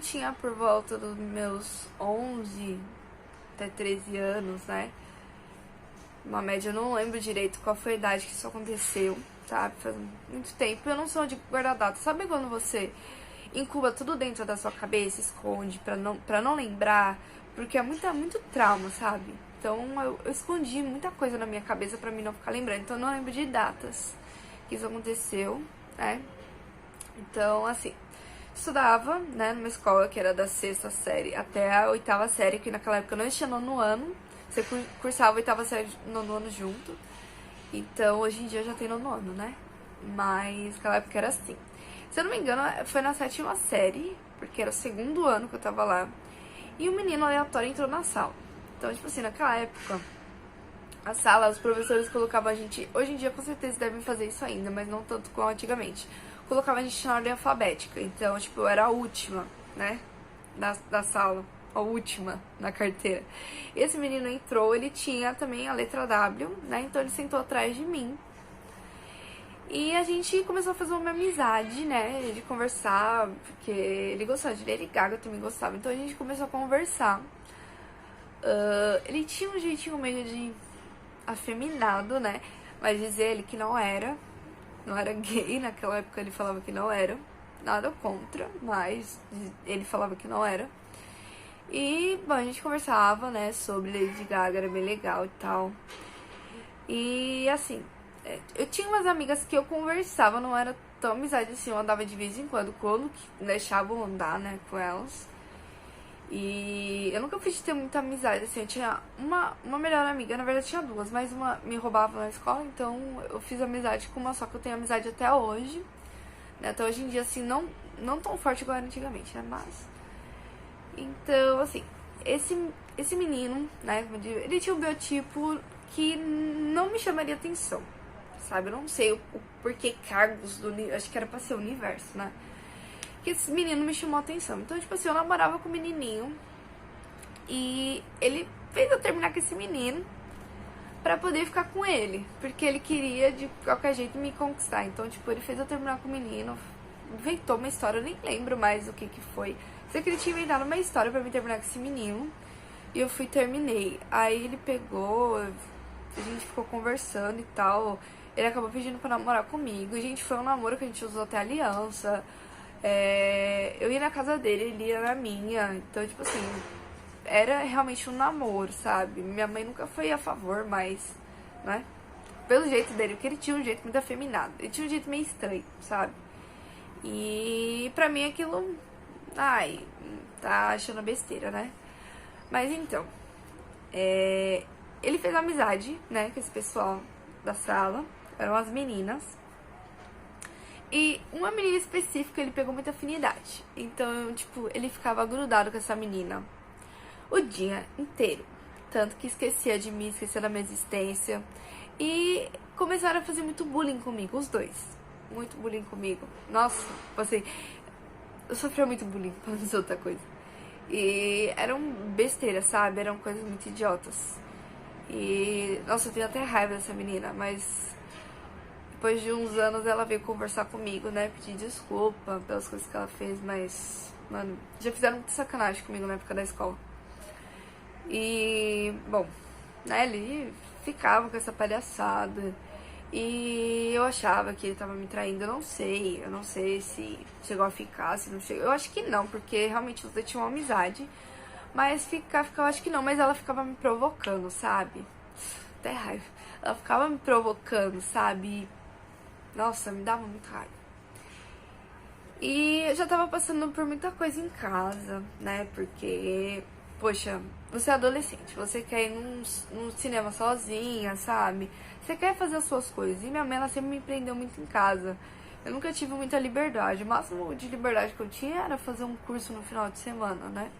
eu tinha por volta dos meus 11 até 13 anos, né? Uma média, eu não lembro direito qual foi a idade que isso aconteceu, sabe? Faz muito tempo. Eu não sou de guardar data. Sabe quando você incuba tudo dentro da sua cabeça, esconde pra não lembrar? Porque é muito trauma, sabe? Então eu escondi muita coisa na minha cabeça pra mim não ficar lembrando. Então eu não lembro de datas que isso aconteceu, né? Então, assim, estudava, né, numa escola que era da 6ª série até a 8ª série, que naquela época não existia nono ano. Você cursava a 8ª série e nono ano junto. Então, hoje em dia já tem nono ano, né? Mas naquela época era assim. Se eu não me engano, foi na 7ª série, porque era o 2º ano que eu tava lá. E um menino aleatório entrou na sala. Então, tipo assim, naquela época, a sala, os professores colocavam a gente... Hoje em dia, com certeza, devem fazer isso ainda, mas não tanto como antigamente. Colocavam a gente na ordem alfabética. Então, tipo, eu era a última, né? Da sala. A última na carteira. E esse menino entrou, ele tinha também a letra W, né? Então, ele sentou atrás de mim. E a gente começou a fazer uma amizade, né? De conversar, porque ele gostava de Lady Gaga, eu também gostava. Então, a gente começou a conversar. Ele tinha um jeitinho meio de afeminado, né? Mas dizer ele que não era gay, naquela época ele falava que não era, nada contra, mas ele falava que não era. E, bom, a gente conversava, né, sobre Lady Gaga, era bem legal e tal. E, assim, eu tinha umas amigas que eu conversava, não era tão amizade assim, eu andava de vez em quando que deixavam andar, né, com elas. E eu nunca fui de ter muita amizade, assim, eu tinha uma melhor amiga, na verdade tinha duas, mas uma me roubava na escola, então eu fiz amizade com uma só, que eu tenho amizade até hoje, né, até hoje em dia, assim, não tão forte igual era antigamente, né, mas... Então, assim, esse menino, né, ele tinha um biotipo que não me chamaria atenção, sabe, eu não sei o porquê cargos do... acho que era pra ser o universo, né, que esse menino me chamou a atenção. Então, tipo assim, eu namorava com o menininho e ele fez eu terminar com esse menino pra poder ficar com ele, porque ele queria de qualquer jeito me conquistar. Então, tipo, ele fez eu terminar com o menino, inventou uma história, eu nem lembro mais o que foi. Sei que ele tinha inventado uma história pra me terminar com esse menino e eu fui e terminei. Aí ele pegou, a gente ficou conversando e tal, ele acabou pedindo pra namorar comigo. A gente foi um namoro que a gente usou até aliança. Eu ia na casa dele, ele ia na minha. Então, tipo assim, era realmente um namoro, sabe? Minha mãe nunca foi a favor, mas, né? Pelo jeito dele, porque ele tinha um jeito muito afeminado. Ele tinha um jeito meio estranho, sabe? E pra mim aquilo... Ai, tá achando besteira, né? Mas então, ele fez amizade, né, com esse pessoal da sala. Eram as meninas. E uma menina específica ele pegou muita afinidade. Então, tipo, ele ficava grudado com essa menina o dia inteiro. Tanto que esquecia de mim, esquecia da minha existência. E começaram a fazer muito bullying comigo, os dois. Muito bullying comigo. Nossa, assim, eu sofria muito bullying, pra não dizer outra coisa. E eram besteiras, sabe? Eram coisas muito idiotas. E, nossa, eu tenho até raiva dessa menina, mas... Depois de uns anos ela veio conversar comigo, né, pedir desculpa pelas coisas que ela fez, mas, mano, já fizeram muita sacanagem comigo na época da escola. E, bom, né, ele ficava com essa palhaçada e eu achava que ele tava me traindo, eu não sei se chegou a ficar, se não chegou, eu acho que não, porque realmente os dois tinham uma amizade, mas ficar, eu acho que não, mas ela ficava me provocando, sabe, até raiva, ela ficava me provocando, sabe. Nossa, me dava muita raiva. E eu já tava passando por muita coisa em casa, né? Porque, poxa, você é adolescente, você quer ir num cinema sozinha, sabe? Você quer fazer as suas coisas. E minha mãe, ela sempre me prendeu muito em casa. Eu nunca tive muita liberdade. O máximo de liberdade que eu tinha era fazer um curso no final de semana, né?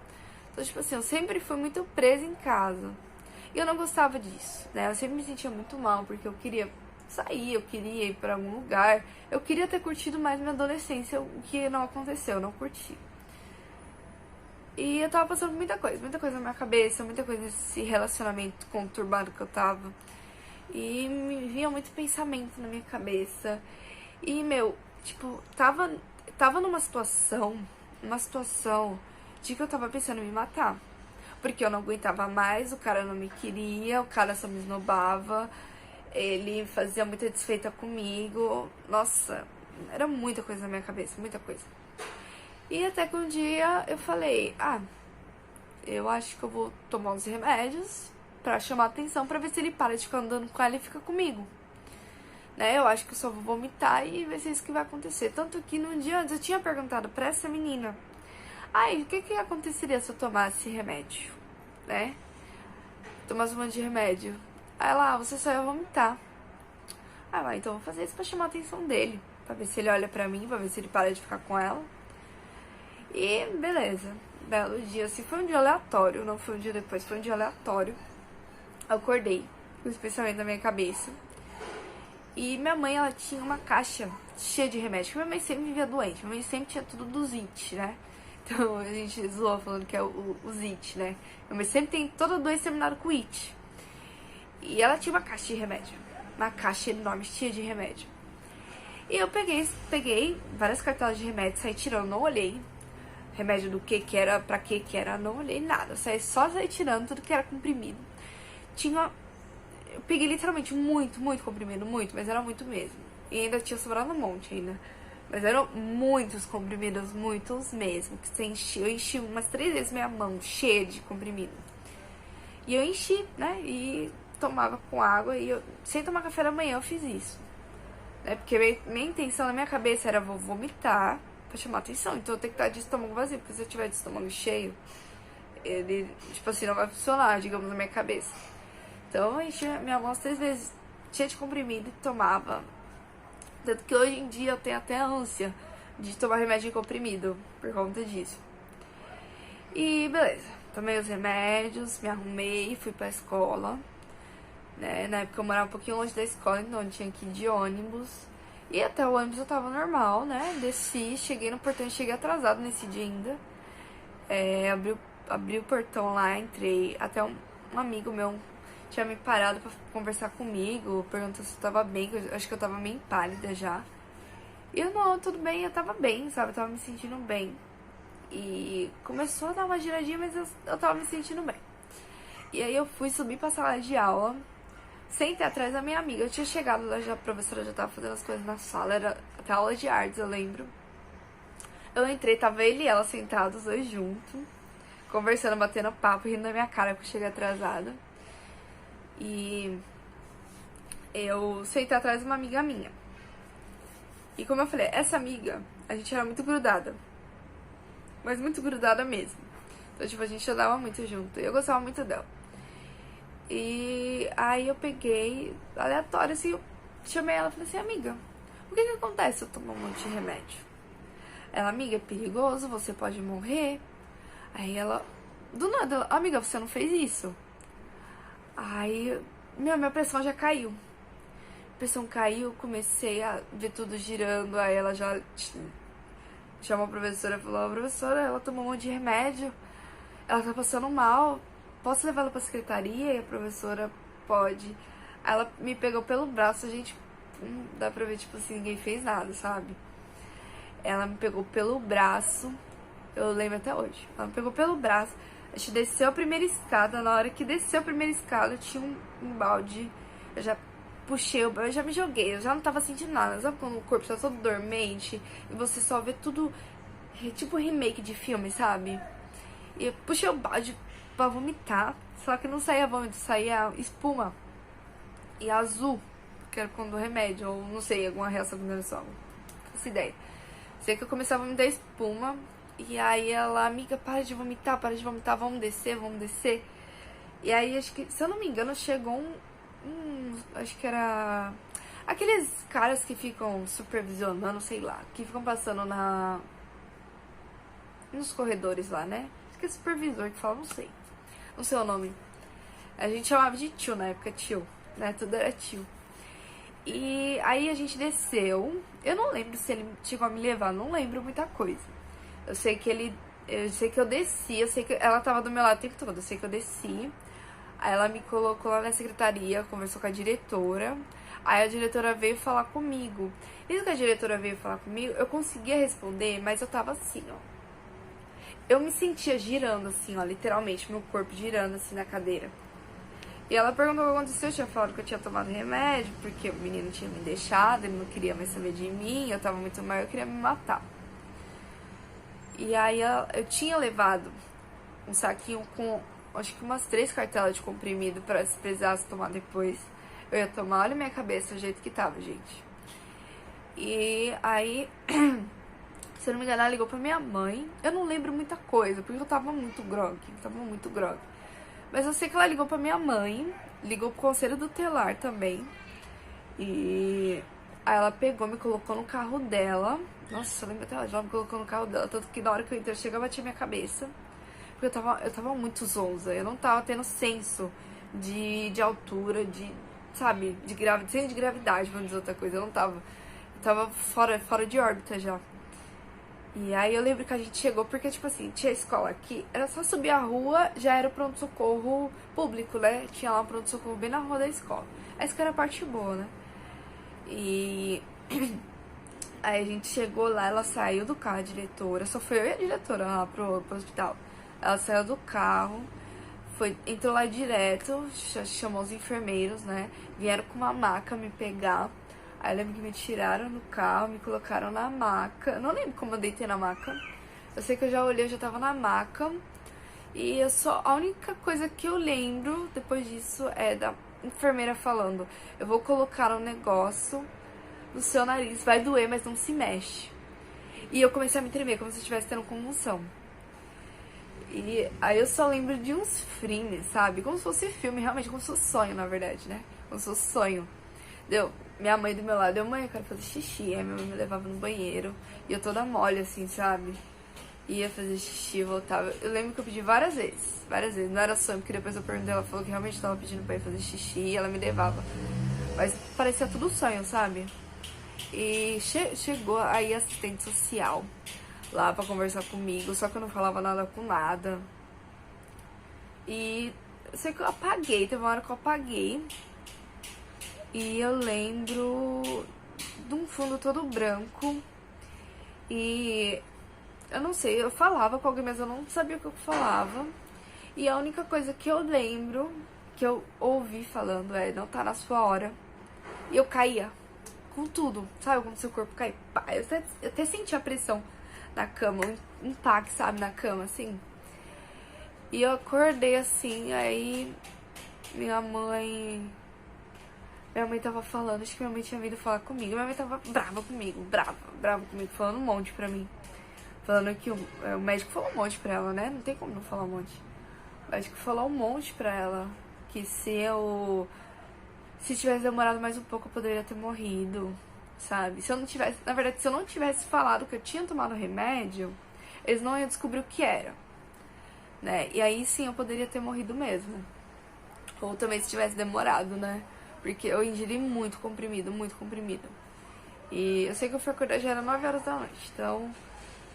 Então, tipo assim, eu sempre fui muito presa em casa. E eu não gostava disso, né? Eu sempre me sentia muito mal, porque eu queria sair, eu queria ir pra algum lugar. Eu queria ter curtido mais minha adolescência, o que não aconteceu, eu não curti. E eu tava passando por muita coisa na minha cabeça, muita coisa nesse relacionamento conturbado que eu tava. E me vinha muito pensamento na minha cabeça. E, meu, tipo, tava numa situação de que eu tava pensando em me matar. Porque eu não aguentava mais, o cara não me queria, o cara só me esnobava, ele fazia muita desfeita comigo. Nossa, era muita coisa na minha cabeça, muita coisa. E até que um dia eu falei, eu acho que eu vou tomar uns remédios pra chamar atenção, pra ver se ele para de ficar andando com ela e fica comigo. Né? Eu acho que eu só vou vomitar e vai ser isso que vai acontecer. Tanto que no dia antes eu tinha perguntado pra essa menina, o que aconteceria se eu tomasse remédio, né? Tomasse um monte de remédio. Aí ela, você só ia vomitar. Então eu vou fazer isso pra chamar a atenção dele, pra ver se ele olha pra mim, pra ver se ele para de ficar com ela. E beleza, belo dia, assim, foi um dia aleatório, não foi um dia depois, foi um dia aleatório. Eu acordei com esse pensamento na minha cabeça. E minha mãe, ela tinha uma caixa cheia de remédio, porque minha mãe sempre vivia doente, minha mãe sempre tinha tudo do Zit, né? Então a gente zoou falando que é o Zit, né? Minha mãe sempre tem toda doença terminada com It. E ela tinha uma caixa de remédio, uma caixa enorme, cheia de remédio. E eu peguei várias cartelas de remédio, saí tirando, não olhei. Remédio do que era, pra que era, não olhei nada. Só saí tirando tudo que era comprimido. Eu peguei literalmente muito comprimido, mas era muito mesmo. E ainda tinha sobrado um monte ainda. Mas eram muitos comprimidos, muitos mesmo. Eu enchi umas 3 vezes minha mão cheia de comprimido. E eu enchi, né? E tomava com água. E sem tomar café da manhã eu fiz isso. Né? Porque minha intenção na minha cabeça era vou vomitar pra chamar atenção. Então eu tenho que estar de estômago vazio. Porque se eu tiver de estômago cheio, ele, tipo assim, não vai funcionar, digamos, na minha cabeça. Então eu enchia minha mão 3 vezes cheia de comprimido e tomava. Tanto que hoje em dia eu tenho até ânsia de tomar remédio comprimido por conta disso. E beleza, tomei os remédios, me arrumei, fui pra escola. Né? Na época eu morava um pouquinho longe da escola, então eu tinha que ir de ônibus. E até o ônibus eu tava normal, né? Desci, cheguei no portão, cheguei atrasado nesse dia ainda. Abri o portão lá, entrei. Até um amigo meu tinha me parado pra conversar comigo, perguntou se eu tava bem, eu acho que eu tava meio pálida já. E eu, não, tudo bem, eu tava bem, sabe? Eu tava me sentindo bem. E começou a dar uma giradinha, mas eu tava me sentindo bem. E aí eu fui subir pra sala de aula, sentei atrás da minha amiga. Eu tinha chegado lá, a professora já tava fazendo as coisas na sala, era até aula de artes, eu lembro. Eu entrei, tava ele e ela sentados, os dois juntos, conversando, batendo papo, rindo da minha cara porque eu cheguei atrasada. E eu sentei atrás de uma amiga minha. E como eu falei, essa amiga, a gente era muito grudada. Mas muito grudada mesmo. Então, tipo, a gente andava muito junto. E eu gostava muito dela. E aí eu peguei, aleatório, assim, eu chamei ela e falei assim, amiga, o que acontece se eu tomar um monte de remédio? Ela, amiga, é perigoso, você pode morrer. Aí ela, do nada, ela, amiga, você não fez isso? Aí, minha pressão já caiu. A pressão caiu, comecei a ver tudo girando. Aí ela já chamou a professora e falou, professora, ela tomou um monte de remédio, ela tá passando mal, posso levar ela pra secretaria? E a professora, pode. Aí ela me pegou pelo braço, a gente, dá pra ver, tipo assim, ninguém fez nada, sabe? Ela me pegou pelo braço, eu lembro até hoje, ela me pegou pelo braço. A gente desceu a primeira escada, na hora que desceu a primeira escada, tinha um balde, eu já puxei, eu já me joguei, eu já não tava sentindo nada, sabe quando o corpo tá todo dormente e você só vê tudo, tipo remake de filme, sabe? E eu puxei o balde pra vomitar, só que não saía vômito, saía espuma e azul, que era quando o remédio, ou não sei, alguma reação com o estômago, não faço ideia. Sei que eu comecei a vomitar espuma. E aí ela, amiga, para de vomitar, vamos descer. E aí, acho que, se eu não me engano, chegou acho que era aqueles caras que ficam supervisionando, sei lá, que ficam passando nos corredores lá, né? Acho que é supervisor que fala, não sei o nome. A gente chamava de tio na época, tio, né? Tudo era tio. E aí a gente desceu. Eu não lembro se ele chegou a me levar, não lembro muita coisa. Eu sei que eu desci, eu sei que ela tava do meu lado o tempo todo, eu sei que eu desci. Aí ela me colocou lá na secretaria, conversou com a diretora. Aí a diretora veio falar comigo. Isso que a diretora veio falar comigo, eu conseguia responder, mas eu tava assim, ó. eu me sentia girando assim, ó, literalmente, meu corpo girando assim na cadeira. E ela perguntou o que aconteceu, eu tinha falado que eu tinha tomado remédio, porque o menino tinha me deixado, ele não queria mais saber de mim, eu tava muito mal, eu queria me matar. E aí eu tinha levado um saquinho com, acho que umas 3 cartelas de comprimido pra se precisasse tomar depois. Eu ia tomar, olha minha cabeça, o jeito que tava, gente. E aí, se eu não me engano, ela ligou pra minha mãe. Eu não lembro muita coisa, porque eu tava muito grog, Mas eu sei que ela ligou pra minha mãe, ligou pro conselho do telar também. E aí ela pegou, me colocou no carro dela. Nossa, eu lembro até ela me colocou no carro dela. Tanto que na hora que eu entrei, eu batia minha cabeça. Porque eu tava muito zonza. Eu não tava tendo senso de altura, sabe, senso de gravidade, vamos dizer outra coisa. Eu tava fora de órbita já. E aí eu lembro que a gente chegou, porque, tipo assim, tinha escola aqui, era só subir a rua, já era o pronto-socorro público, né? Tinha lá um pronto-socorro bem na rua da escola. Essa que era a parte boa, né? E aí a gente chegou lá, ela saiu do carro, a diretora, só foi eu e a diretora lá pro hospital. Ela saiu do carro, entrou lá direto, chamou os enfermeiros, né? Vieram com uma maca me pegar. Aí eu lembro que me tiraram do carro, me colocaram na maca. Eu não lembro como eu deitei na maca. Eu sei que eu já olhei, eu já tava na maca. E a única coisa que eu lembro depois disso é da enfermeira falando: eu vou colocar um negócio no seu nariz, vai doer, mas não se mexe. E eu comecei a me tremer, como se eu estivesse tendo convulsão. E aí eu só lembro de uns frames, sabe? Como se fosse filme, realmente, como se fosse sonho, na verdade, né? Como se fosse sonho. Minha mãe do meu lado, mãe, eu quero fazer xixi. Aí minha mãe me levava no banheiro. E eu toda mole, assim, sabe? Ia fazer xixi, voltava. Eu lembro que eu pedi várias vezes. Não era sonho, porque depois eu perguntei, ela falou que realmente tava pedindo pra ir fazer xixi. E ela me levava. Mas parecia tudo sonho, sabe? E chegou aí a assistente social lá pra conversar comigo. Só que eu não falava nada com nada. E eu sei que eu apaguei. Teve uma hora que eu apaguei. E eu lembro de um fundo todo branco. E eu não sei, eu falava com alguém, mas eu não sabia o que eu falava. E a única coisa que eu lembro, que eu ouvi falando, é: não tá na sua hora. E eu caía com tudo, sabe? Como seu corpo cai. Eu até senti a pressão na cama, um impacto, sabe? Na cama, assim. E eu acordei assim, aí minha mãe tava falando, acho que minha mãe tinha vindo falar comigo. Minha mãe tava brava comigo, falando um monte pra mim. Falando que o médico falou um monte pra ela, né? Não tem como não falar um monte. O médico falou um monte pra ela. Que se tivesse demorado mais um pouco, eu poderia ter morrido, sabe? Se eu não tivesse falado que eu tinha tomado remédio, eles não iam descobrir o que era, né? E aí sim eu poderia ter morrido mesmo. Ou também se tivesse demorado, né? Porque eu ingeri muito comprimido. E eu sei que eu fui acordar, já era 9 horas da noite. Então,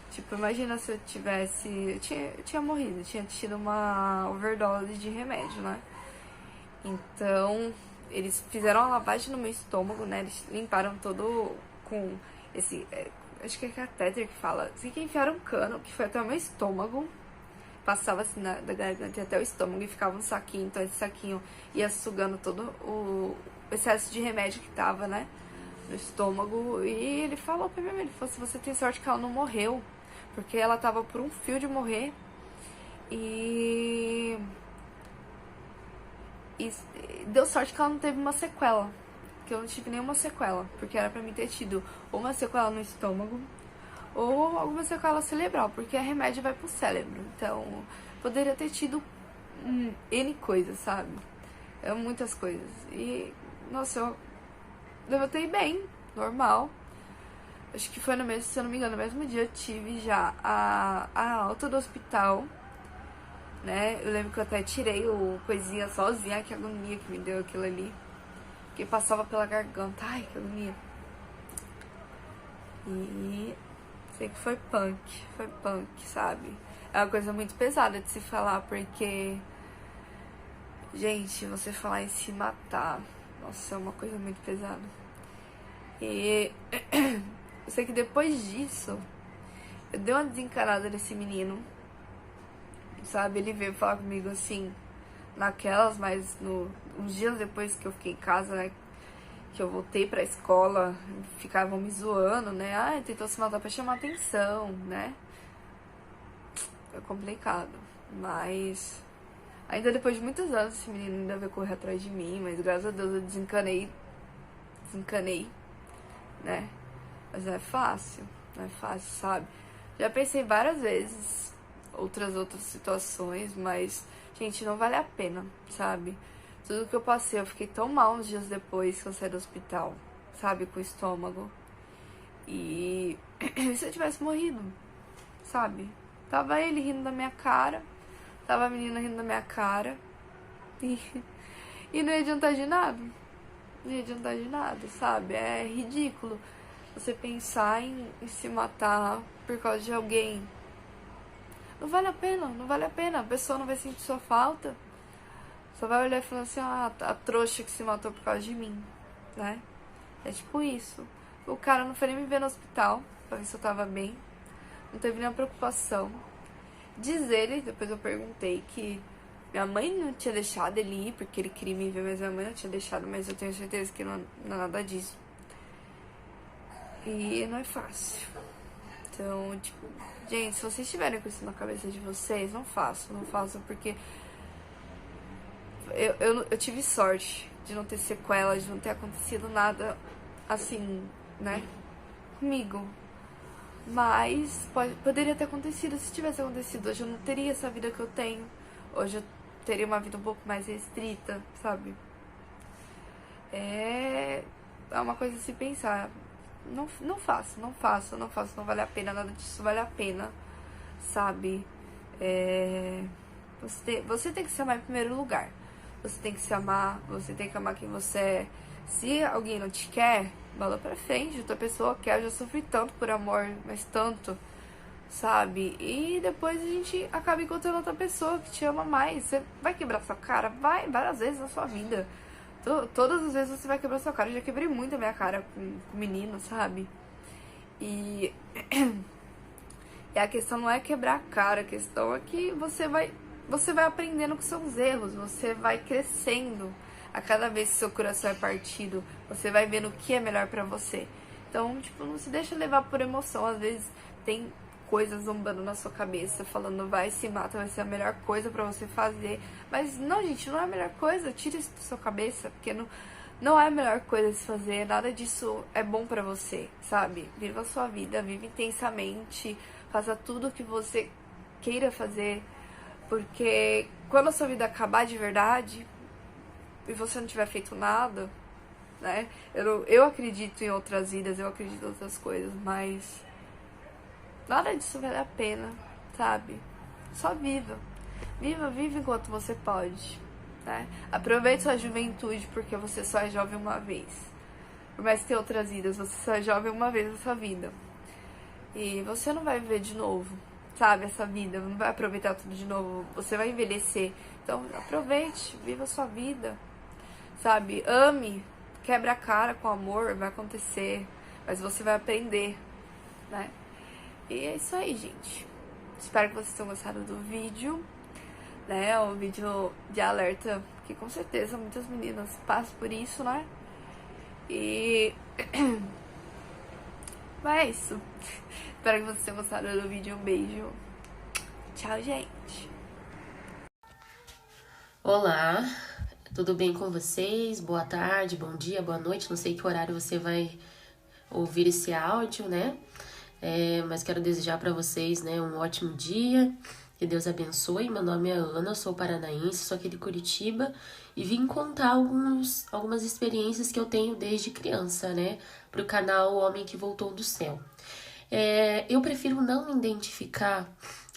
tipo, imagina se eu tivesse... Eu tinha morrido, tinha tido uma overdose de remédio, né? Então, eles fizeram uma lavagem no meu estômago, né? Eles limparam todo com esse... acho que é catéter que fala. Assim, que enfiaram um cano, que foi até o meu estômago. Passava assim da garganta até o estômago e ficava um saquinho. Então esse saquinho ia sugando todo o excesso de remédio que tava, né, no estômago. E ele falou pra mim, ele falou assim: você tem sorte que ela não morreu, porque ela tava por um fio de morrer. E deu sorte que ela não teve uma sequela, que eu não tive nenhuma sequela, porque era pra mim ter tido ou uma sequela no estômago ou alguma sequela cerebral, porque a remédio vai pro cérebro. Então, poderia ter tido N coisas, sabe? Muitas coisas. E, nossa, eu levantei bem, normal. Acho que foi no mesmo, se eu não me engano, no mesmo dia eu tive já a alta do hospital, né? Eu lembro que eu até tirei o coisinha sozinha, que agonia que me deu aquilo ali. Que passava pela garganta. Ai, que agonia. E sei que foi punk, sabe? É uma coisa muito pesada de se falar, porque, gente, você falar em se matar, nossa, é uma coisa muito pesada. E eu sei que depois disso, eu dei uma desencanada nesse menino, sabe? Ele veio falar comigo assim, naquelas, mas uns dias depois que eu fiquei em casa, né? Que eu voltei pra escola, ficavam me zoando, né? Ah, tentou se matar pra chamar atenção, né? É complicado. Mas ainda depois de muitos anos, esse menino ainda veio correr atrás de mim, mas graças a Deus eu desencanei, né? Mas não é fácil, não é fácil, sabe? Já pensei várias vezes, outras situações, mas, gente, não vale a pena, sabe? Tudo que eu passei, eu fiquei tão mal uns dias depois que eu saí do hospital, sabe? Com o estômago. E se eu tivesse morrido, sabe? Tava ele rindo da minha cara, tava a menina rindo da minha cara. E, e não ia adiantar de nada. Não ia adiantar de nada, sabe? É ridículo você pensar em se matar por causa de alguém. Não vale a pena, não vale a pena. A pessoa não vai sentir sua falta. Só vai olhar e falar assim, ah, a trouxa que se matou por causa de mim, né? É tipo isso. O cara não foi nem me ver no hospital pra ver se eu tava bem. Não teve nenhuma preocupação. Diz ele, depois eu perguntei, que minha mãe não tinha deixado ele ir porque ele queria me ver, mas minha mãe não tinha deixado, mas eu tenho certeza que não é nada disso. E não é fácil. Então, tipo, gente, se vocês tiverem com isso na cabeça de vocês, não façam, porque eu tive sorte de não ter sequela, de não ter acontecido nada assim, né, comigo. Mas poderia ter acontecido. Se tivesse acontecido hoje, eu não teria essa vida que eu tenho. Hoje eu teria uma vida um pouco mais restrita, sabe? É uma coisa a se pensar. Não faço, não vale a pena, nada disso vale a pena, sabe? Você tem que se amar em primeiro lugar. Você tem que se amar, você tem que amar quem você é. Se alguém não te quer, bola pra frente, outra pessoa quer. Eu já sofri tanto por amor, mas tanto, sabe? E depois a gente acaba encontrando outra pessoa que te ama mais. Você vai quebrar sua cara? Vai, várias vezes na sua vida. Todas as vezes você vai quebrar sua cara. Eu já quebrei muito a minha cara com menino, sabe? E e a questão não é quebrar a cara, a questão é que você vai aprendendo com seus erros, você vai crescendo. A cada vez que seu coração é partido, você vai vendo o que é melhor pra você. Então, tipo, não se deixa levar por emoção. Às vezes tem coisas zombando na sua cabeça, falando vai, se mata, vai ser a melhor coisa pra você fazer. Mas não, gente, não é a melhor coisa. Tira isso da sua cabeça, porque não é a melhor coisa de se fazer. Nada disso é bom pra você, sabe? Viva a sua vida, viva intensamente, faça tudo o que você queira fazer, porque quando a sua vida acabar de verdade e você não tiver feito nada, né? Eu acredito em outras vidas, eu acredito em outras coisas, mas nada disso vale a pena, sabe? Só viva. Viva enquanto você pode, né? Aproveite sua juventude, porque você só é jovem uma vez. Por mais que tenha outras vidas, você só é jovem uma vez na sua vida. E você não vai viver de novo, sabe? Essa vida, não vai aproveitar tudo de novo. Você vai envelhecer. Então, aproveite, viva a sua vida, sabe? Ame, quebra a cara com amor, vai acontecer. Mas você vai aprender, né? E é isso aí, gente. Espero que vocês tenham gostado do vídeo, né? É um vídeo de alerta, que com certeza muitas meninas passam por isso, né? E mas é isso. Espero que vocês tenham gostado do vídeo. Um beijo. Tchau, gente. Olá, tudo bem com vocês? Boa tarde, bom dia, boa noite. Não sei que horário você vai ouvir esse áudio, né? Mas quero desejar para vocês, né, um ótimo dia. Que Deus abençoe. Meu nome é Ana, eu sou paranaense, sou aqui de Curitiba e vim contar algumas experiências que eu tenho desde criança, né? Para o canal Homem que Voltou do Céu. Eu prefiro não me identificar.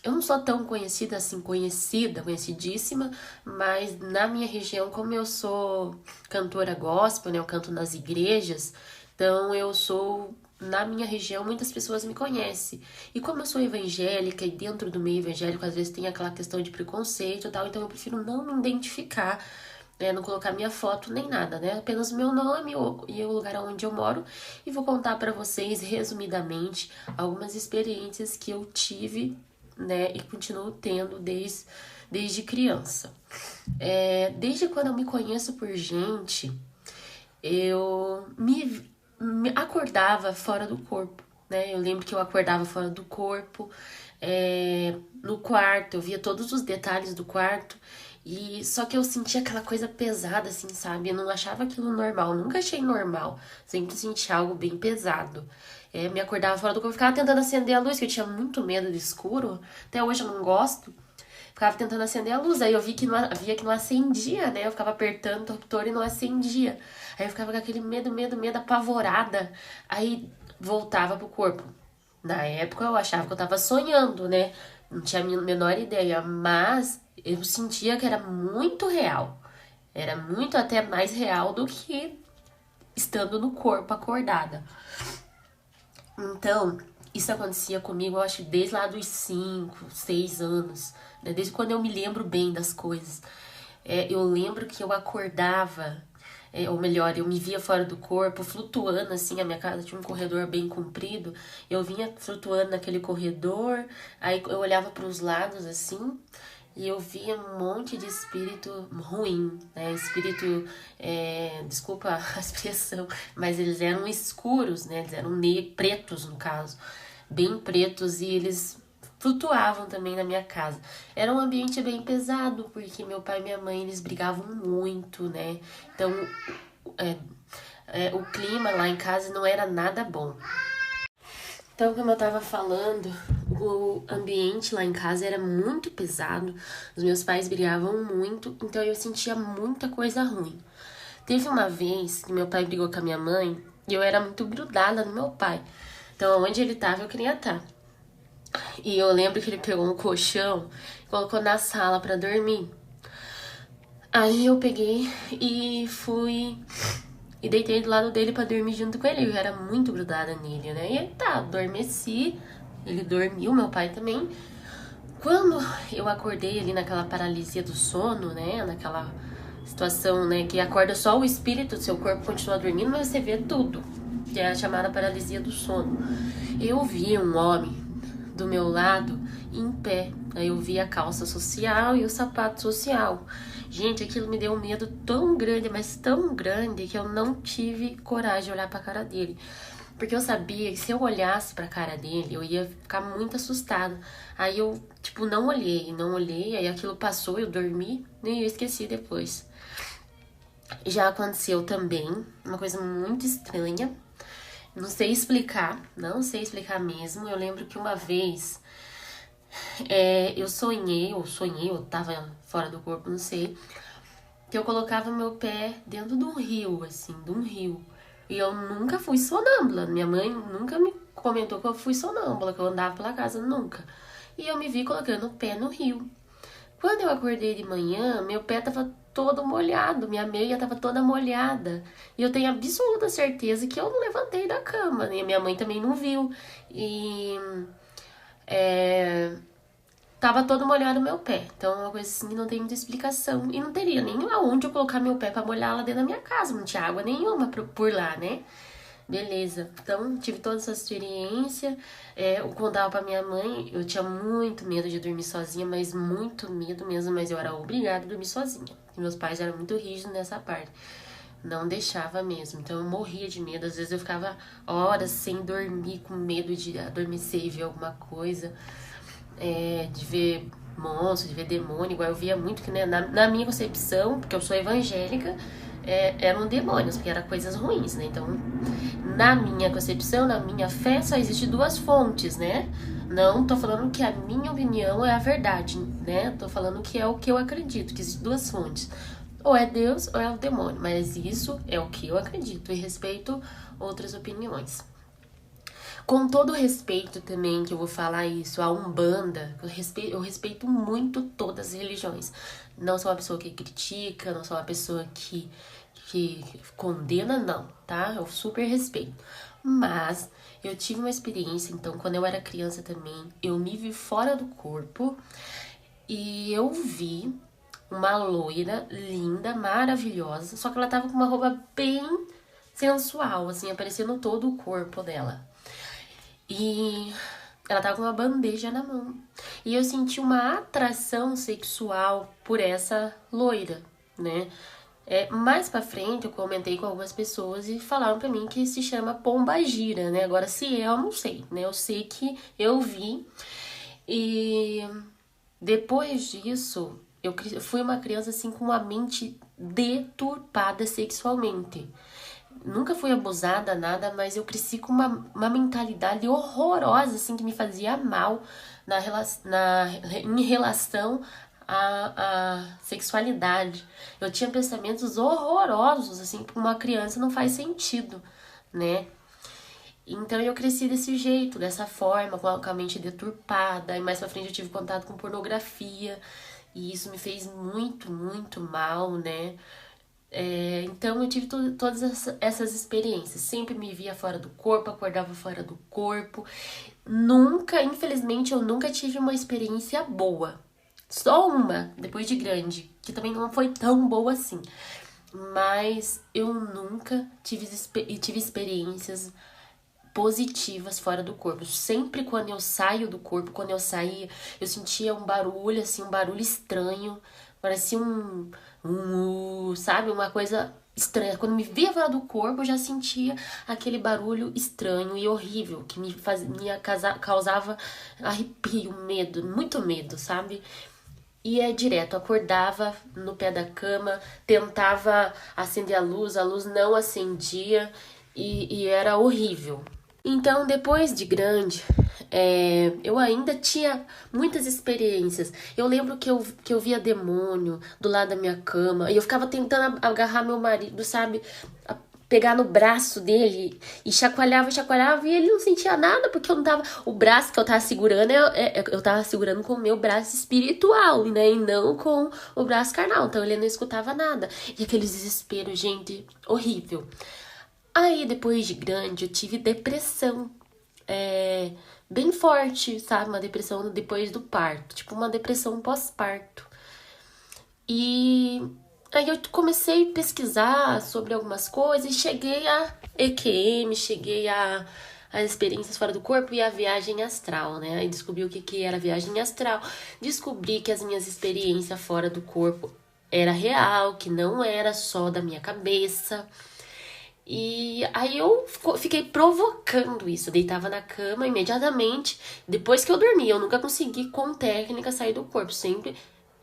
Eu não sou tão conhecida assim, conhecidíssima, mas na minha região, como eu sou cantora gospel, né, eu canto nas igrejas, então na minha região, muitas pessoas me conhecem. E como eu sou evangélica e dentro do meio evangélico, às vezes tem aquela questão de preconceito e tal, então eu prefiro não me identificar, né, não colocar minha foto nem nada, né? Apenas meu nome e o lugar onde eu moro. E vou contar para vocês, resumidamente, algumas experiências que eu tive né? E continuo tendo desde criança. Desde quando eu me conheço por gente, eu me acordava fora do corpo, né? Eu lembro que eu acordava fora do corpo, no quarto, eu via todos os detalhes do quarto, e só que eu sentia aquela coisa pesada, assim, sabe? Eu não achava aquilo normal, nunca achei normal, sempre senti algo bem pesado. Me acordava fora do corpo, ficava tentando acender a luz, que eu tinha muito medo do escuro, até hoje eu não gosto. Ficava tentando acender a luz, aí eu via que não acendia, né? Eu ficava apertando o interruptor e não acendia. Aí eu ficava com aquele medo, apavorada. Aí voltava pro corpo. Na época eu achava que eu tava sonhando, né? Não tinha a menor ideia, mas eu sentia que era muito real. Era muito até mais real do que estando no corpo acordada. Então, isso acontecia comigo, eu acho, desde lá dos 5, 6 anos, né? Desde quando eu me lembro bem das coisas. Eu lembro que eu acordava, ou melhor, eu me via fora do corpo, flutuando, assim, a minha casa tinha um corredor bem comprido, eu vinha flutuando naquele corredor, aí eu olhava para os lados, assim, e eu via um monte de espírito ruim, né? Espírito, desculpa a expressão, mas eles eram escuros, né? Eles eram pretos, no caso, bem pretos, e eles flutuavam também na minha casa. Era um ambiente bem pesado, porque meu pai e minha mãe, eles brigavam muito, né? Então, o clima lá em casa não era nada bom. Então, como eu tava falando, o ambiente lá em casa era muito pesado, os meus pais brigavam muito, então eu sentia muita coisa ruim. Teve uma vez que meu pai brigou com a minha mãe e eu era muito grudada no meu pai. Então, onde ele tava, eu queria estar. E eu lembro que ele pegou um colchão e colocou na sala pra dormir. Aí eu peguei e fui e deitei do lado dele pra dormir junto com ele. Eu era muito grudada nele, né? E aí adormeci. Ele dormiu, meu pai também. Quando eu acordei ali naquela paralisia do sono, né? Naquela situação, né? Que acorda só o espírito, seu corpo continua dormindo, mas você vê tudo. Que é a chamada paralisia do sono. Eu vi um homem do meu lado em pé. Aí eu vi a calça social e o sapato social. Gente, aquilo me deu um medo tão grande, mas tão grande, que eu não tive coragem de olhar pra cara dele. Porque eu sabia que se eu olhasse pra cara dele, eu ia ficar muito assustada. Aí eu, não olhei, aí aquilo passou, eu dormi, nem eu esqueci depois. Já aconteceu também, uma coisa muito estranha. Não sei explicar mesmo. Eu lembro que uma vez eu sonhei, eu tava fora do corpo, não sei, que eu colocava meu pé dentro de um rio, assim, de um rio. E eu nunca fui sonâmbula. Minha mãe nunca me comentou que eu fui sonâmbula, que eu andava pela casa, nunca. E eu me vi colocando o pé no rio. Quando eu acordei de manhã, meu pé tava todo molhado, minha meia tava toda molhada. E eu tenho absoluta certeza que eu não levantei da cama, né? Minha mãe também não viu. E tava todo molhado o meu pé. Então, é uma coisa assim que não tem muita explicação. E não teria nem aonde eu colocar meu pé pra molhar lá dentro da minha casa. Não tinha água nenhuma por lá, né? Beleza. Então, tive toda essa experiência. Eu contava pra minha mãe, eu tinha muito medo de dormir sozinha, mas muito medo mesmo. Mas eu era obrigada a dormir sozinha. E meus pais eram muito rígidos nessa parte. Não deixava mesmo. Então, eu morria de medo. Às vezes, eu ficava horas sem dormir, com medo de adormecer e ver alguma coisa. De ver monstro, de ver demônio, igual eu via muito que, né, na minha concepção, porque eu sou evangélica, eram demônios, porque eram coisas ruins, né? Então, na minha concepção, na minha fé, só existe duas fontes, né? Não tô falando que a minha opinião é a verdade, né? Tô falando que é o que eu acredito, que existem duas fontes. Ou é Deus ou é o demônio, mas isso é o que eu acredito e respeito outras opiniões. Com todo respeito também, que eu vou falar isso, a Umbanda, eu respeito muito todas as religiões. Não sou uma pessoa que critica, não sou uma pessoa que condena, não, tá? Eu super respeito. Mas eu tive uma experiência, então, quando eu era criança também, eu me vi fora do corpo e eu vi uma loira linda, maravilhosa, só que ela tava com uma roupa bem sensual, assim, aparecendo todo o corpo dela. E ela tava com uma bandeja na mão. E eu senti uma atração sexual por essa loira, né? Mais pra frente eu comentei com algumas pessoas e falaram pra mim que se chama pombagira, né? Agora se eu não sei, né? Eu sei que eu vi. E depois disso, eu fui uma criança assim com uma mente deturpada sexualmente. Nunca fui abusada, nada, mas eu cresci com uma mentalidade horrorosa, assim, que me fazia mal em relação à sexualidade. Eu tinha pensamentos horrorosos, assim, que uma criança não faz sentido, né? Então eu cresci desse jeito, dessa forma, com a mente deturpada. E mais pra frente eu tive contato com pornografia. E isso me fez muito, muito mal, né? Então eu tive todas essas experiências. Sempre me via fora do corpo, acordava fora do corpo. Nunca, infelizmente, eu nunca tive uma experiência boa. Só uma, depois de grande, que também não foi tão boa assim. Mas eu nunca tive experiências positivas fora do corpo. Sempre quando eu saio do corpo, quando eu saía, eu sentia um barulho, assim, um barulho estranho. Parecia sabe, uma coisa estranha. Quando me via fora do corpo, eu já sentia aquele barulho estranho e horrível, que causava arrepio, medo, muito medo, sabe? E direto, acordava no pé da cama, tentava acender a luz não acendia e era horrível. Então, depois de grande, eu ainda tinha muitas experiências. Eu lembro que eu via demônio do lado da minha cama e eu ficava tentando agarrar meu marido, sabe? Pegar no braço dele e chacoalhava e ele não sentia nada porque eu não tava. O braço que eu tava segurando, eu tava segurando com o meu braço espiritual, né? E não com o braço carnal. Então ele não escutava nada. E aquele desespero, gente, horrível. Aí, depois de grande, eu tive depressão bem forte, sabe? Uma depressão depois do parto, tipo uma depressão pós-parto. E aí eu comecei a pesquisar sobre algumas coisas e cheguei a EQM, cheguei a experiências fora do corpo e a viagem astral, né? Aí descobri o que era a viagem astral, descobri que as minhas experiências fora do corpo era real, que não era só da minha cabeça. E aí eu fiquei provocando isso, eu deitava na cama imediatamente, depois que eu dormia, eu nunca consegui com técnica sair do corpo, sempre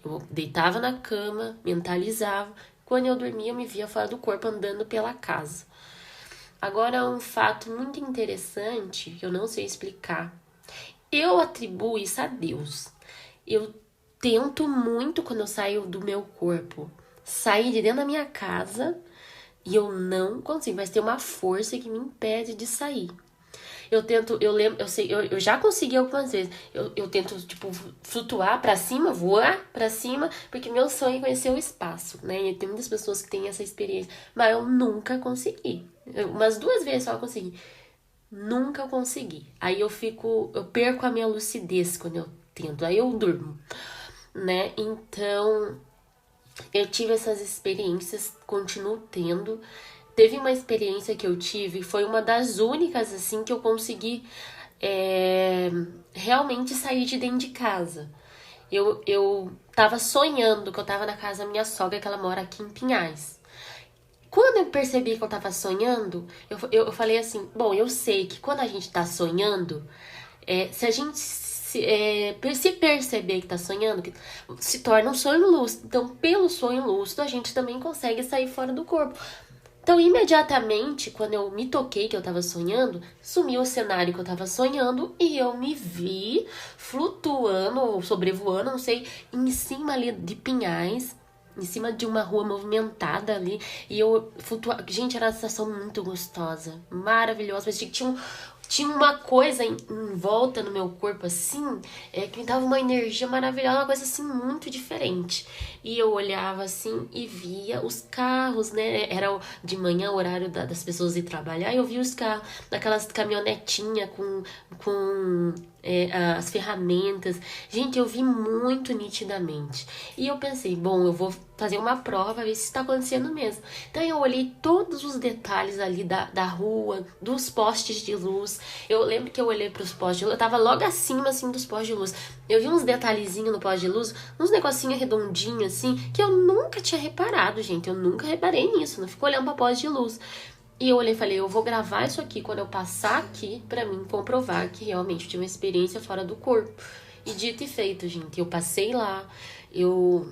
eu deitava na cama, mentalizava, quando eu dormia eu me via fora do corpo andando pela casa. Agora um fato muito interessante, que eu não sei explicar, eu atribuo isso a Deus. Eu tento muito quando eu saio do meu corpo, sair de dentro da minha casa. E eu não consigo, mas tem uma força que me impede de sair. Eu já consegui algumas vezes. Eu tento, tipo, flutuar pra cima, voar pra cima, porque meu sonho é conhecer o espaço, né? E tem muitas pessoas que têm essa experiência, mas eu nunca consegui. Umas 2 vezes só eu consegui. Nunca consegui. Aí eu perco a minha lucidez quando eu tento, aí eu durmo, né? Então, eu tive essas experiências, continuo tendo. Teve uma experiência que eu tive, foi uma das únicas, assim, que eu consegui realmente sair de dentro de casa. Eu tava sonhando que eu tava na casa da minha sogra, que ela mora aqui em Pinhais. Quando eu percebi que eu tava sonhando, eu falei assim, bom, eu sei que quando a gente tá sonhando, se a gente se perceber que tá sonhando, que se torna um sonho lúcido. Então, pelo sonho lúcido, a gente também consegue sair fora do corpo. Então, imediatamente, quando eu me toquei que eu tava sonhando, sumiu o cenário que eu tava sonhando e eu me vi flutuando, ou sobrevoando, não sei, em cima ali de Pinhais, em cima de uma rua movimentada ali, e eu flutuava. Gente, era uma sensação muito gostosa, maravilhosa, mas tinha uma coisa em volta no meu corpo, assim, que me dava uma energia maravilhosa, uma coisa, assim, muito diferente. E eu olhava, assim, e via os carros, né? Era de manhã, o horário das pessoas ir trabalhar, e eu via os carros, daquelas caminhonetinhas com as ferramentas. Gente, eu vi muito nitidamente. E eu pensei, bom, eu vou fazer uma prova, ver se está acontecendo mesmo. Então eu olhei todos os detalhes ali da rua, dos postes de luz. Eu lembro que eu olhei para os postes de luz, eu tava logo acima, assim, dos postes de luz. Eu vi uns detalhezinhos no poste de luz, uns negocinhos redondinhos, assim, que eu nunca tinha reparado, gente. Eu nunca reparei nisso, não fico olhando para poste de luz. E eu olhei e falei, eu vou gravar isso aqui quando eu passar aqui pra mim comprovar que realmente eu tive uma experiência fora do corpo. E dito e feito, gente. Eu passei lá, eu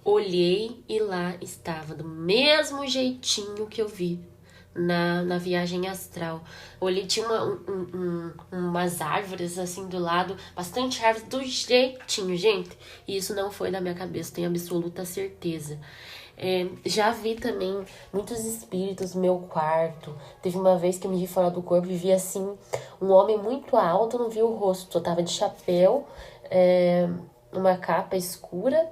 olhei e lá estava do mesmo jeitinho que eu vi na viagem astral. Olhei, tinha umas árvores assim do lado, bastante árvores do jeitinho, gente. E isso não foi da minha cabeça, tenho absoluta certeza. Já vi também muitos espíritos no meu quarto. Teve uma vez que eu me vi fora do corpo e vi assim um homem muito alto, não vi o rosto, eu tava de chapéu, uma capa escura,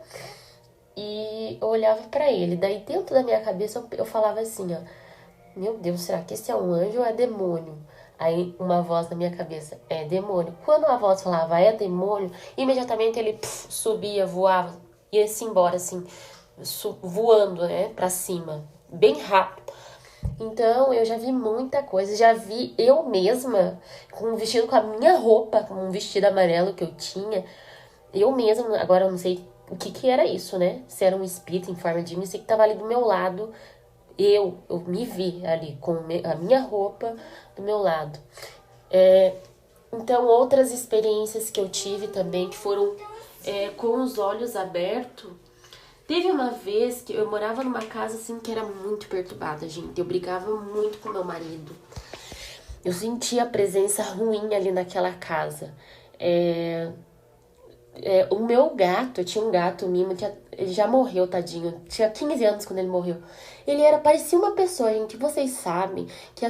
e eu olhava pra ele. Daí dentro da minha cabeça eu falava assim, ó, meu Deus, será que esse é um anjo ou é demônio? Aí uma voz na minha cabeça, é demônio. Quando a voz falava, é demônio, imediatamente ele subia, voava, ia-se embora assim, voando, né, pra cima, bem rápido. Então eu já vi muita coisa, já vi eu mesma com um vestido, com a minha roupa, com um vestido amarelo que eu tinha, eu mesma, agora eu não sei o que era isso, né, se era um espírito em forma de mim, sei que tava ali do meu lado, eu me vi ali com a minha roupa do meu lado. Então outras experiências que eu tive também, que foram com os olhos abertos. Teve uma vez que eu morava numa casa assim que era muito perturbada, gente. Eu brigava muito com meu marido. Eu sentia a presença ruim ali naquela casa. O meu gato, eu tinha um gato, o Mimo, ele já morreu, tadinho. Tinha 15 anos quando ele morreu. Ele parecia uma pessoa, gente. Vocês sabem que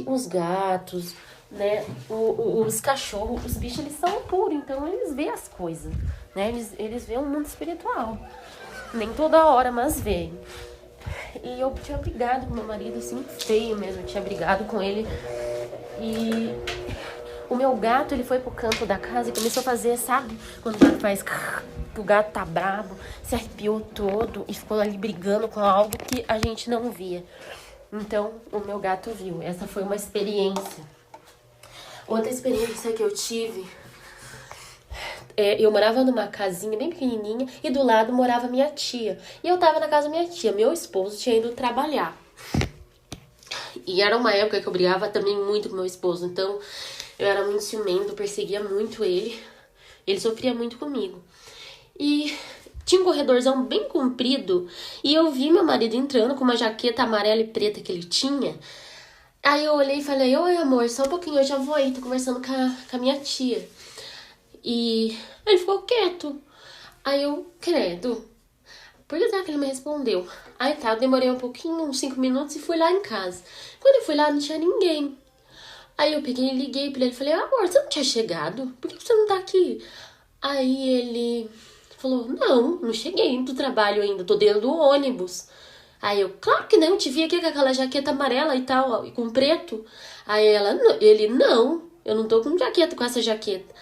os gatos, né, os cachorros, os bichos, eles são puros. Então eles veem as coisas, né? Eles veem o mundo espiritual. Nem toda hora, mas veio. E eu tinha brigado com meu marido, assim, feio mesmo. Eu tinha brigado com ele. E o meu gato, ele foi pro canto da casa e começou a fazer, sabe? Quando o gato faz... O gato tá bravo, se arrepiou todo e ficou ali brigando com algo que a gente não via. Então, o meu gato viu. Essa foi uma experiência. Outra experiência que eu tive... eu morava numa casinha bem pequenininha e do lado morava minha tia. E eu tava na casa da minha tia. Meu esposo tinha ido trabalhar. E era uma época que eu brigava também muito com meu esposo. Então, eu era muito ciumento, perseguia muito ele. Ele sofria muito comigo. E tinha um corredorzão bem comprido. E eu vi meu marido entrando com uma jaqueta amarela e preta que ele tinha. Aí eu olhei e falei, oi amor, só um pouquinho, eu já vou aí. Tô conversando com a minha tia. E ele ficou quieto. Aí eu, credo. Por que será que ele me respondeu? Aí tá, eu demorei um pouquinho, uns 5 minutos e fui lá em casa. Quando eu fui lá, não tinha ninguém. Aí eu peguei e liguei pra ele. Falei, amor, você não tinha chegado? Por que você não tá aqui? Aí ele falou, não cheguei do trabalho ainda, tô dentro do ônibus. Aí eu, claro que não, te vi aqui com aquela jaqueta amarela e tal, e com preto. Aí ele, não, eu não tô com jaqueta, com essa jaqueta.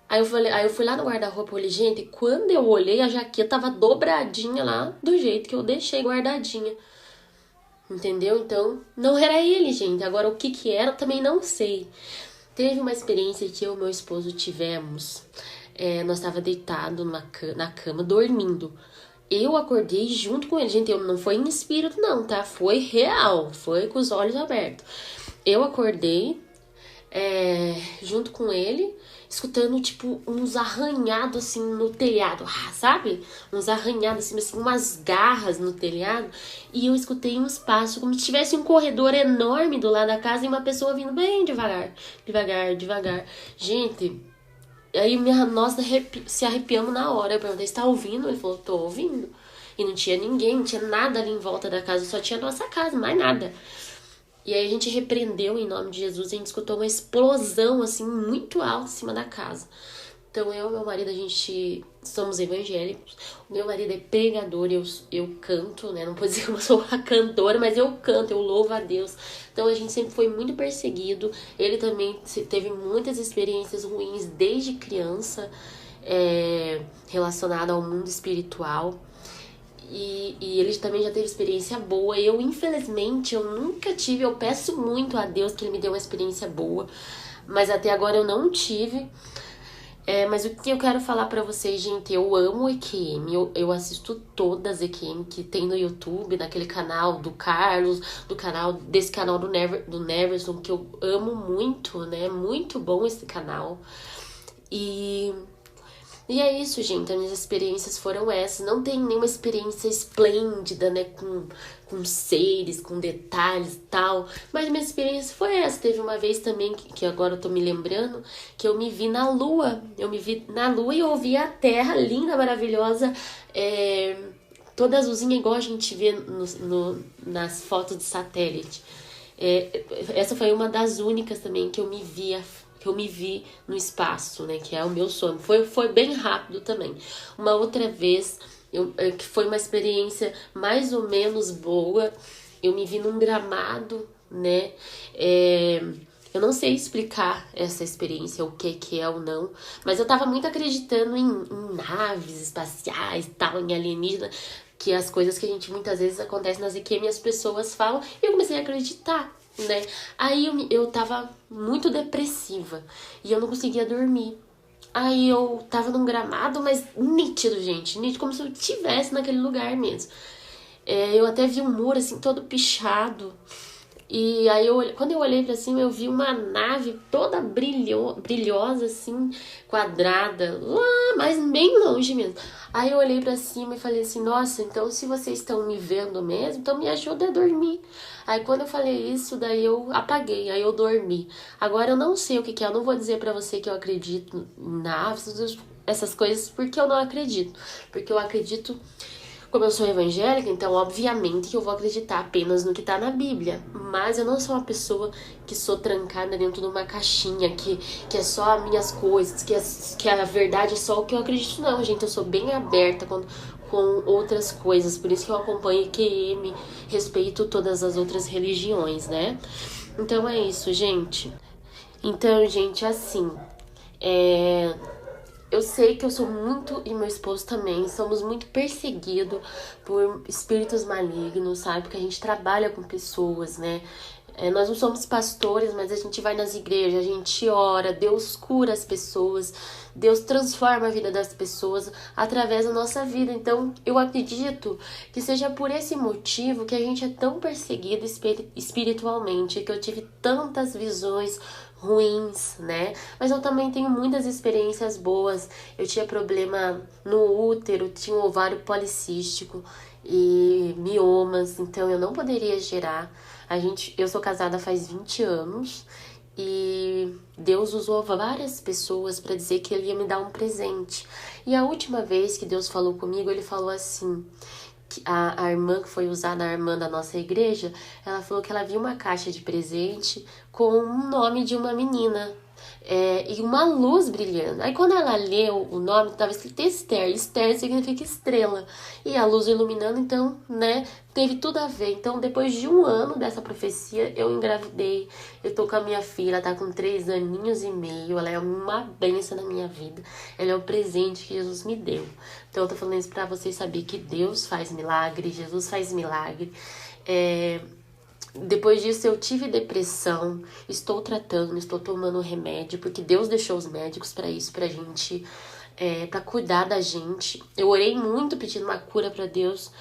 Aí eu fui lá no guarda-roupa e falei, gente, quando eu olhei, a jaqueta tava dobradinha lá, do jeito que eu deixei guardadinha. Entendeu? Então, não era ele, gente. Agora, o que era, eu também não sei. Teve uma experiência que eu e meu esposo tivemos. Nós tava deitado na cama, dormindo. Eu acordei junto com ele. Gente, não foi em espírito, não, tá? Foi real. Foi com os olhos abertos. Eu acordei junto com ele, escutando, tipo, uns arranhados, assim, no telhado, sabe? Uns arranhados, assim, umas garras no telhado. E eu escutei uns passos, como se tivesse um corredor enorme do lado da casa e uma pessoa vindo bem devagar, devagar, devagar. Gente, aí nós se arrepiamos na hora. Eu perguntei, você tá ouvindo? Ele falou, tô ouvindo. E não tinha ninguém, não tinha nada ali em volta da casa, só tinha a nossa casa, mais nada. E aí a gente repreendeu em nome de Jesus, a gente escutou uma explosão, assim, muito alta em cima da casa. Então eu e meu marido, a gente somos evangélicos. O meu marido é pregador, eu canto, né? Não posso dizer que eu sou uma cantora, mas eu canto, eu louvo a Deus. Então a gente sempre foi muito perseguido. Ele também teve muitas experiências ruins desde criança, relacionada ao mundo espiritual. E ele também já teve experiência boa. Eu, infelizmente, eu nunca tive. Eu peço muito a Deus que Ele me dê uma experiência boa, mas até agora eu não tive. Mas o que eu quero falar pra vocês, gente, eu amo EQM, eu assisto todas as EQM que tem no YouTube, naquele canal do Carlos, desse canal do Neverson, que eu amo muito, né? Muito bom esse canal. E é isso, gente, as minhas experiências foram essas. Não tem nenhuma experiência esplêndida, né, com seres, com detalhes e tal. Mas minha experiência foi essa. Teve uma vez também, que agora eu tô me lembrando, que eu me vi na Lua. Eu me vi na Lua e eu ouvi a Terra linda, maravilhosa, toda azulzinha, igual a gente vê nas fotos de satélite. Essa foi uma das únicas também que eu me vi no espaço, né? Que é o meu sonho. Foi bem rápido também. Uma outra vez, que foi uma experiência mais ou menos boa, eu me vi num gramado, né? Eu não sei explicar essa experiência, o que é ou não, mas eu tava muito acreditando em naves espaciais, tal, em alienígena, que as coisas que a gente muitas vezes acontecem nas EQM e as pessoas falam, e eu comecei a acreditar, né? Aí eu tava muito depressiva e eu não conseguia dormir. Aí eu tava num gramado, mas nítido, gente, nítido, como se eu estivesse naquele lugar mesmo. Eu até vi um muro assim todo pichado. E aí quando eu olhei pra cima, eu vi uma nave toda brilhosa, assim, quadrada, lá, mas bem longe mesmo. Aí eu olhei pra cima e falei assim, nossa, então se vocês estão me vendo mesmo, então me ajuda a dormir. Aí quando eu falei isso, daí eu apaguei, aí eu dormi. Agora eu não sei o que é, eu não vou dizer pra você que eu acredito em naves, essas coisas, porque eu não acredito. Porque eu acredito... Como eu sou evangélica, então obviamente que eu vou acreditar apenas no que tá na Bíblia. Mas eu não sou uma pessoa que sou trancada dentro de uma caixinha, que é só as minhas coisas, que a verdade é só o que eu acredito. Não, gente, eu sou bem aberta com outras coisas. Por isso que eu acompanho EQM, respeito todas as outras religiões, né? Então é isso, gente. Então, gente, assim... Eu sei que eu sou muito, e meu esposo também, somos muito perseguidos por espíritos malignos, sabe? Porque a gente trabalha com pessoas, né? Nós não somos pastores, mas a gente vai nas igrejas, a gente ora, Deus cura as pessoas, Deus transforma a vida das pessoas através da nossa vida. Então, eu acredito que seja por esse motivo que a gente é tão perseguido espiritualmente, que eu tive tantas visões ruins, né? Mas eu também tenho muitas experiências boas. Eu tinha problema no útero, tinha um ovário policístico e miomas, então eu não poderia gerar. Eu sou casada faz 20 anos e Deus usou várias pessoas para dizer que Ele ia me dar um presente. E a última vez que Deus falou comigo, Ele falou assim... A irmã que foi usada, a irmã da nossa igreja, ela falou que ela viu uma caixa de presente com o nome de uma menina e uma luz brilhando. Aí quando ela leu o nome, estava escrito Esther. Esther significa estrela. E a luz iluminando, então, né, teve tudo a ver. Então, depois de 1 ano dessa profecia, eu engravidei. Eu tô com a minha filha, ela tá com 3 aninhos e meio. Ela é uma bênção na minha vida. Ela é um presente que Jesus me deu. Então, eu tô falando isso pra vocês saberem que Deus faz milagre, Jesus faz milagre. Depois disso eu tive depressão, estou tratando, estou tomando remédio, porque Deus deixou os médicos para isso, pra gente, pra cuidar da gente. Eu orei muito pedindo uma cura pra Deus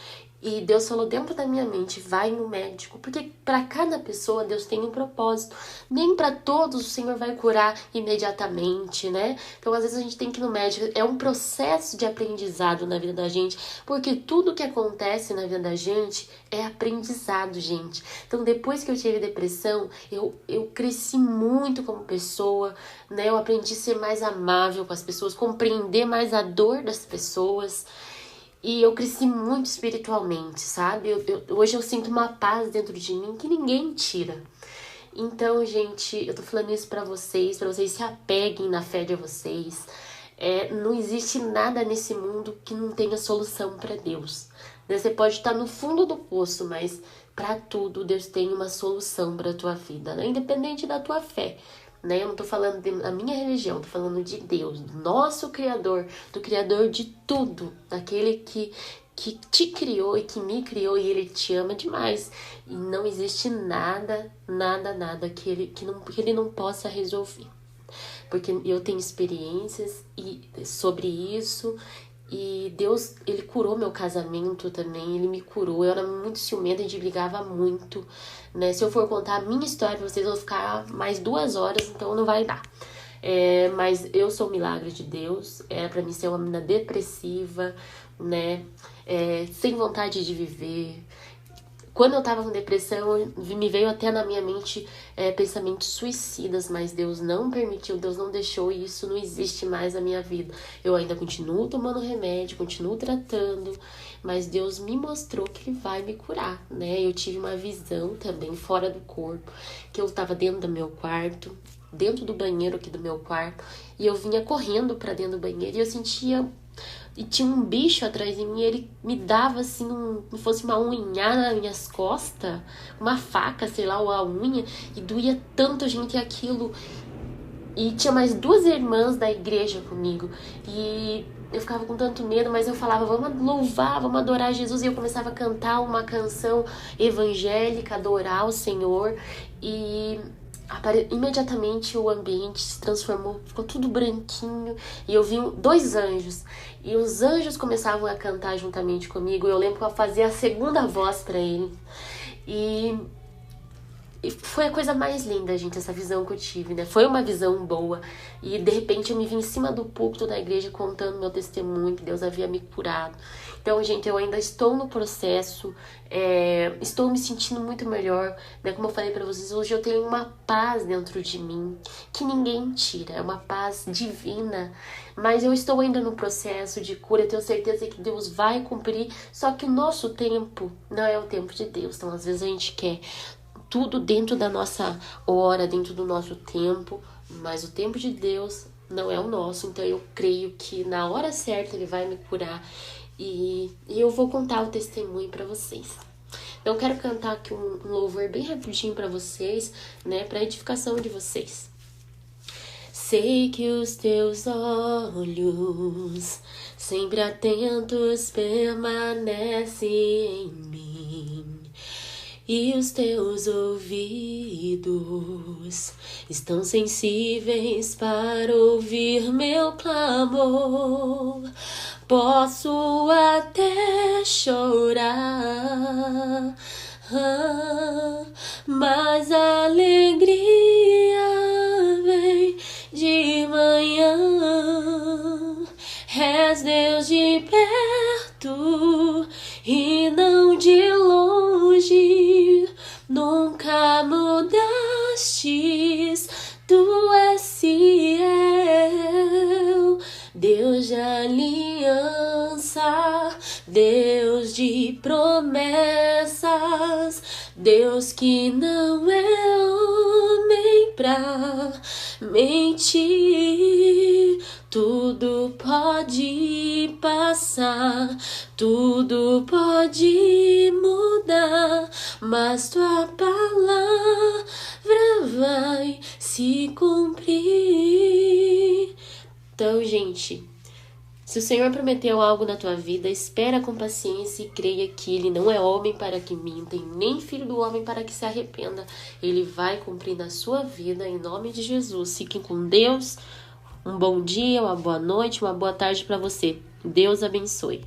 e Deus falou dentro da minha mente, vai no médico, porque para cada pessoa Deus tem um propósito. Nem para todos o Senhor vai curar imediatamente, né? Então às vezes a gente tem que ir no médico, é um processo de aprendizado na vida da gente, porque tudo que acontece na vida da gente é aprendizado, gente. Então depois que eu tive depressão, eu cresci muito como pessoa, né? Eu aprendi a ser mais amável com as pessoas, compreender mais a dor das pessoas. E eu cresci muito espiritualmente, sabe? Hoje eu sinto uma paz dentro de mim que ninguém tira. Então, gente, eu tô falando isso pra vocês se apeguem na fé de vocês. Não existe nada nesse mundo que não tenha solução para Deus. Né? Você pode estar no fundo do poço, mas para tudo Deus tem uma solução para a tua vida, né? Independente da tua fé. Né? Eu não tô falando da minha religião, tô falando de Deus, do nosso Criador, do Criador de tudo, daquele que te criou e que me criou, e Ele te ama demais. E não existe nada que ele não possa resolver. Porque eu tenho experiências sobre isso, e Deus, Ele curou meu casamento também, Ele me curou. Eu era muito ciumenta, a gente brigava muito, né? Se eu for contar a minha história pra vocês, eu vou ficar mais 2 horas, então não vai dar. Mas eu sou um milagre de Deus. Era pra mim ser uma menina depressiva, né? Sem vontade de viver. Quando eu tava com depressão, me veio até na minha mente pensamentos suicidas, mas Deus não permitiu, Deus não deixou, e isso não existe mais na minha vida. Eu ainda continuo tomando remédio, continuo tratando, mas Deus me mostrou que Ele vai me curar, né? Eu tive uma visão também fora do corpo, que eu tava dentro do meu quarto, dentro do banheiro aqui do meu quarto, e eu vinha correndo pra dentro do banheiro, e eu sentia... E tinha um bicho atrás de mim, ele me dava assim, como fosse uma unhada nas minhas costas, uma faca, sei lá, ou a unha, e doía tanto, gente, aquilo. E tinha mais 2 irmãs da igreja comigo, e eu ficava com tanto medo, mas eu falava, vamos louvar, vamos adorar Jesus, e eu começava a cantar uma canção evangélica, adorar o Senhor, e... imediatamente o ambiente se transformou, ficou tudo branquinho, e eu vi 2 anjos, e os anjos começavam a cantar juntamente comigo. Eu lembro que eu fazia a segunda voz para ele, e foi a coisa mais linda, gente, essa visão que eu tive, né? Foi uma visão boa, e de repente eu me vi em cima do púlpito da igreja contando meu testemunho, que Deus havia me curado. Então, gente, eu ainda estou no processo, estou me sentindo muito melhor, né? Como eu falei pra vocês, hoje eu tenho uma paz dentro de mim que ninguém tira, é uma paz divina. Mas eu estou ainda no processo de cura, eu tenho certeza que Deus vai cumprir, só que o nosso tempo não é o tempo de Deus. Então, às vezes a gente quer tudo dentro da nossa hora, dentro do nosso tempo, mas o tempo de Deus não é o nosso. Então eu creio que na hora certa Ele vai me curar, e eu vou contar o testemunho para vocês. Então eu quero cantar aqui um louvor bem rapidinho para vocês, né, para edificação de vocês. Sei que os teus olhos, sempre atentos, permanecem em mim, e os teus ouvidos estão sensíveis para ouvir meu clamor. Posso até chorar, mas a alegria vem de manhã. És Deus de perto e não de longe, nunca mudastes, tu és fiel. Deus de aliança, Deus de promessas, Deus que não é homem pra mentir. Tudo pode passar, tudo pode mudar, mas tua palavra vai se cumprir. Então, gente, se o Senhor prometeu algo na tua vida, espera com paciência e creia que Ele não é homem para que minta, e nem filho do homem para que se arrependa. Ele vai cumprir na sua vida, em nome de Jesus. Fiquem com Deus. Um bom dia, uma boa noite, uma boa tarde para você. Deus abençoe.